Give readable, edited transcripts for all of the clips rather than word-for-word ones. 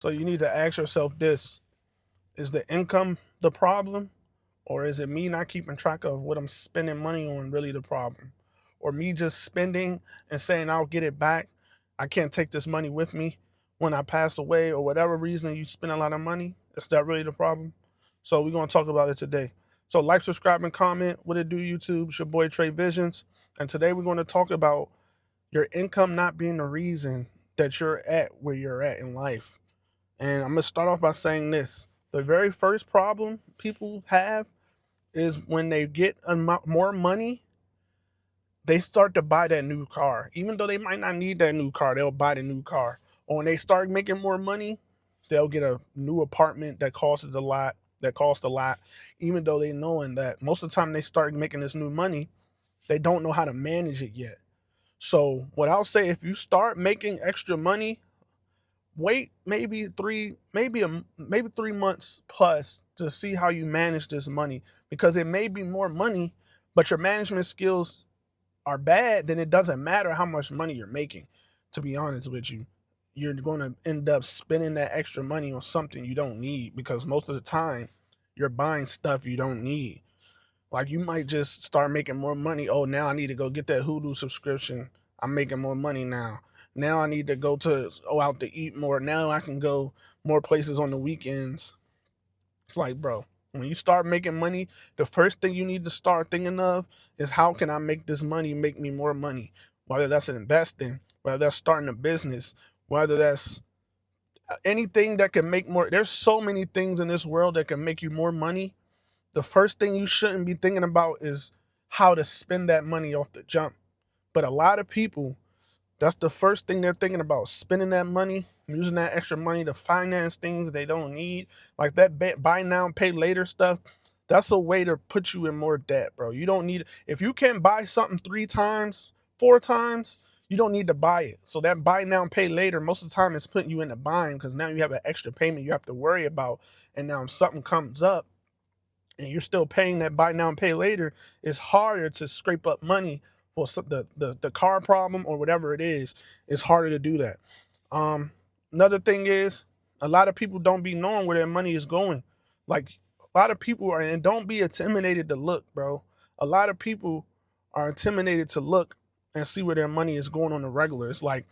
So you need to ask yourself this: is the income the problem? Or is it me not keeping track of what I'm spending money on really the problem? Or me just spending and saying I'll get it back? I can't take this money with me when I pass away, or whatever reason you spend a lot of money. Is that really the problem? So we're gonna talk about it today. So like, subscribe, and comment. What it do, YouTube? It's your boy Trey Visions. And today we're gonna talk about your income not being the reason that you're at where you're at in life. And I'm gonna start off by saying this. The very first problem people have is when they get more money, they start to buy that new car. Even though they might not need that new car, they'll buy the new car. Or when they start making more money, they'll get a new apartment that costs a lot, even though they knowing that most of the time they start making this new money, they don't know how to manage it yet. So what I'll say, if you start making extra money, wait maybe 3 months plus to see how you manage this money, because it may be more money, but your management skills are bad. Then it doesn't matter how much money you're making. To be honest with you, you're going to end up spending that extra money on something you don't need, because most of the time you're buying stuff you don't need. Like, you might just start making more money. Oh, now I need to go get that Hulu subscription. I'm making more money now. Now I need to go to out to eat more. Now I can go more places on the weekends. It's like, bro, when you start making money, the first thing you need to start thinking of is, how can I make this money make me more money? Whether that's investing, whether that's starting a business, whether that's anything that can make more. There's so many things in this world that can make you more money. The first thing you shouldn't be thinking about is how to spend that money off the jump. But a lot of people, that's the first thing they're thinking about: spending that money, using that extra money to finance things they don't need, like that buy now, pay later stuff. That's a way to put you in more debt, bro. You don't need, if you can buy something 3 times, 4 times, you don't need to buy it. So that buy now, pay later, most of the time, is putting you in a bind, because now you have an extra payment you have to worry about. And now if something comes up and you're still paying that buy now and pay later, it's harder to scrape up money for the car problem or whatever it is. It's harder to do that. Um, Another thing is, a lot of people don't be knowing where their money is going. Like, a lot of people are, and don't be intimidated to look, bro. A lot of people are intimidated to look and see where their money is going on the regular. It's like,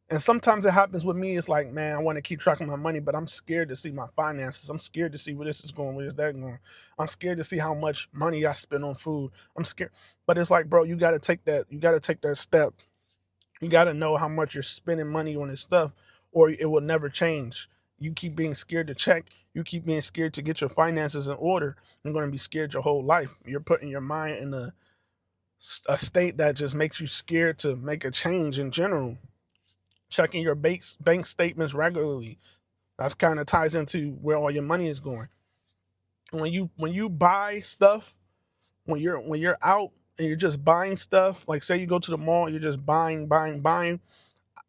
and sometimes it happens with me. It's like, man, I want to keep track of my money, but I'm scared to see my finances. I'm scared to see where this is going, where is that going. I'm scared to see how much money I spend on food. I'm scared. But it's like, bro, you got to take that. You got to take that step. You got to know how much you're spending money on this stuff, or it will never change. You keep being scared to check. You keep being scared to get your finances in order. You're going to be scared your whole life. You're putting your mind in a state that just makes you scared to make a change in general. Checking your bank statements regularly. That's kind of ties into where all your money is going. When you buy stuff, when you're out and you're just buying stuff, like say you go to the mall, you're just buying, buying, buying.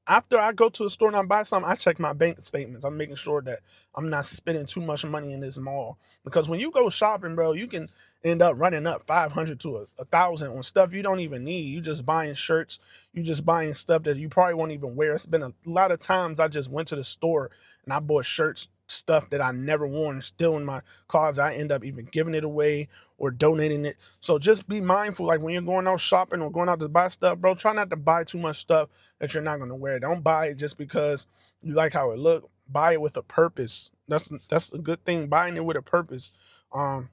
After I go to a store and I buy something, I check my bank statements. I'm making sure that I'm not spending too much money in this mall. Because when you go shopping, bro, you can end up running up 500 to a thousand on stuff you don't even need. You just buying shirts, you just buying stuff that you probably won't even wear. It's been a lot of times I just went to the store and I bought shirts, stuff that I never worn, still in my closet. I end up even giving it away or donating it. So just be mindful, like when you're going out shopping or going out to buy stuff, bro, try not to buy too much stuff that you're not going to wear. Don't buy it just because you like how it look. Buy it with a purpose. That's a good thing. Buying it with a purpose. Um,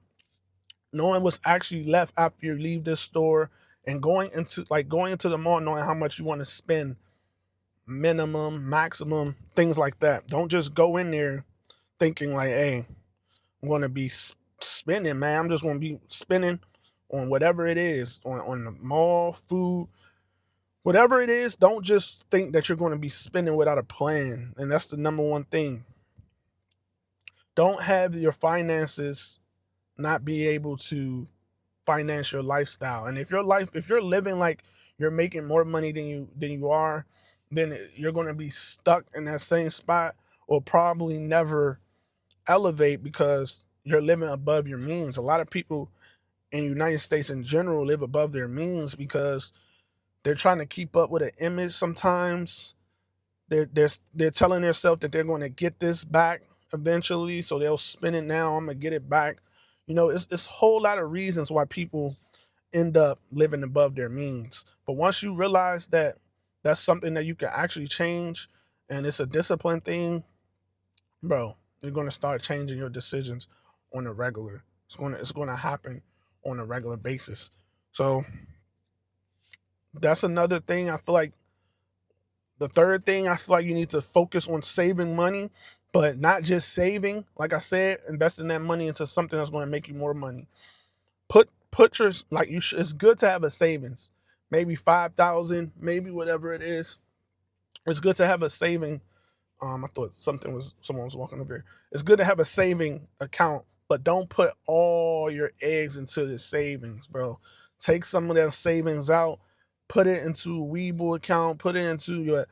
Knowing what's actually left after you leave this store, and going into the mall, knowing how much you want to spend, minimum, maximum, things like that. Don't just go in there thinking like, hey, I'm going to be spending, man. I'm just going to be spending on whatever it is, on the mall, food, whatever it is. Don't just think that you're going to be spending without a plan. And that's the number one thing. Don't have your finances not be able to finance your lifestyle. And if you're living like you're making more money than you are, then you're going to be stuck in that same spot, or probably never elevate, because you're living above your means. A lot of people in the United States in general live above their means because they're trying to keep up with an image sometimes They're telling themselves that they're going to get this back eventually, so they'll spend it now. I'm gonna get it back. It's a whole lot of reasons why people end up living above their means. But once you realize that that's something that you can actually change, and it's a discipline thing, bro, you're gonna start changing your decisions on a regular. It's gonna happen on a regular basis. So that's another thing. I feel like the third thing, I feel like you need to focus on saving money, but not just saving. Like I said, investing that money into something that's going to make you more money. Put your like you. It's good to have a savings, maybe 5,000, maybe whatever it is. It's good to have a saving. I thought someone was walking over here. It's good to have a saving account, but don't put all your eggs into the savings, bro. Take some of that savings out, put it into a Weeble account, put it into your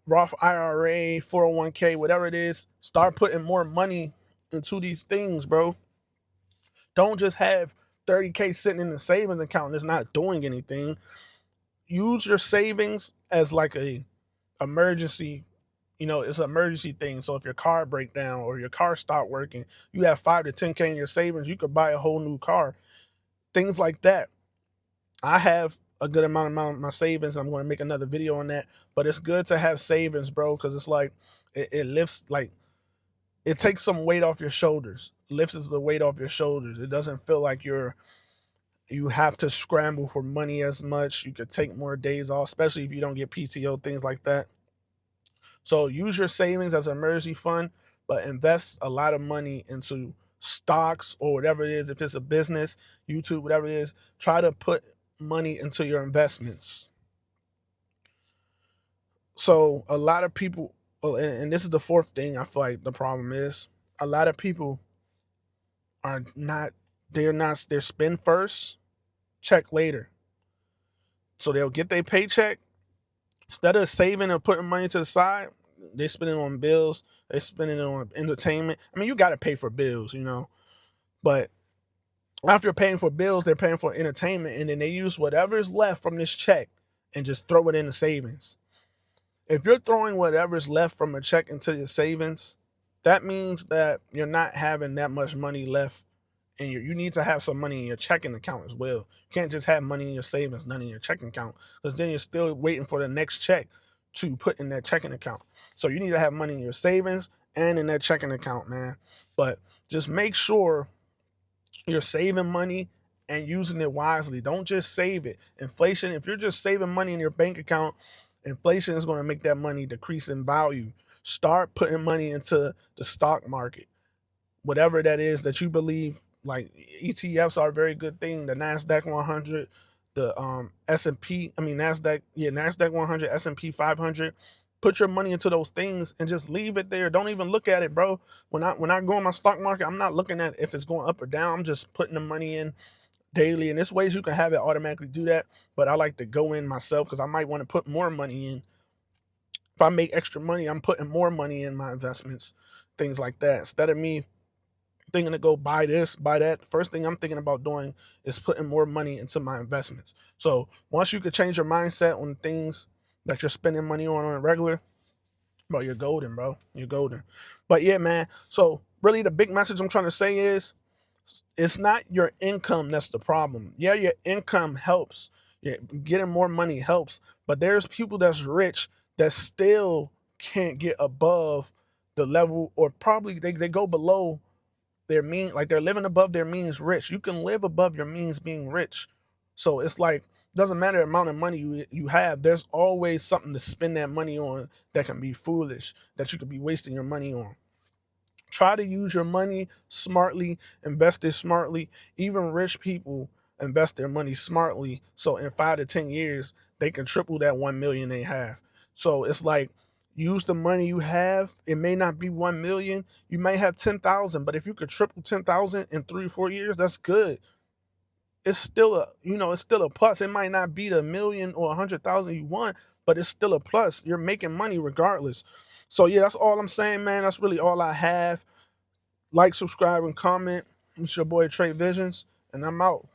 Roth IRA, 401k, whatever it is. Start putting more money into these things, bro. Don't just have 30K sitting in the savings account that's not doing anything. Use your savings as like a emergency. It's an emergency thing. So if your car break down or your car stop working, you have 5 to 10K in your savings, you could buy a whole new car. Things like that. I have a good amount of my savings. I'm going to make another video on that. But it's good to have savings, bro, because it's like it lifts, like it takes some weight off your shoulders. Lifts the weight off your shoulders. It doesn't feel like you have to scramble for money as much. You could take more days off, especially if you don't get PTO, things like that. So use your savings as an emergency fund, but invest a lot of money into stocks or whatever it is. If it's a business, YouTube, whatever it is, try to put money into your investments. So a lot of people, and this is the fourth thing I feel like the problem is, a lot of people are not, they're spend first, check later. So they'll get their paycheck. Instead of saving or putting money to the side, they spend it on bills. They spend it on entertainment. I mean, you got to pay for bills. But after paying for bills, they're paying for entertainment, and then they use whatever's left from this check and just throw it in the savings. If you're throwing whatever's left from a check into your savings, that means that you're not having that much money left, and you need to have some money in your checking account as well. You can't just have money in your savings, none in your checking account, because then you're still waiting for the next check to put in that checking account. So you need to have money in your savings and in that checking account, man. But just make sure you're saving money and using it wisely. Don't just save it. Inflation, if you're just saving money in your bank account, inflation is going to make that money decrease in value. Start putting money into the stock market, whatever that is that you believe. Like ETFs are a very good thing. The Nasdaq 100, the S&P, I mean Nasdaq, yeah, Nasdaq 100, S&P 500. Put your money into those things and just leave it there. Don't even look at it, bro. When I go in my stock market, I'm not looking at if it's going up or down. I'm just putting the money in daily. And there's ways you can have it automatically do that, but I like to go in myself because I might want to put more money in. If I make extra money, I'm putting more money in my investments, things like that. Instead of me thinking to go buy this, buy that, first thing I'm thinking about doing is putting more money into my investments. So once you could change your mindset on things that you're spending money on a regular, bro, you're golden, bro. You're golden. But yeah, man. So really the big message I'm trying to say is it's not your income that's the problem. Yeah, your income helps. Yeah, getting more money helps. But there's people that's rich that still can't get above the level, or probably they go below their mean, like they're living above their means rich. You can live above your means being rich. So it's like doesn't matter the amount of money you have, there's always something to spend that money on that can be foolish, that you could be wasting your money on. Try to use your money smartly, invest it smartly. Even rich people invest their money smartly. So in 5 to 10 years, they can triple that 1 million they have. So it's like use the money you have. It may not be 1 million. You may have 10,000, but if you could triple 10,000 in 3 or 4 years, that's good. It's still a plus. It might not be the million or 100,000 you want, but it's still a plus. You're making money regardless. So yeah, that's all I'm saying, man. That's really all I have. Like, subscribe, and comment. It's your boy Trey Visions, and I'm out.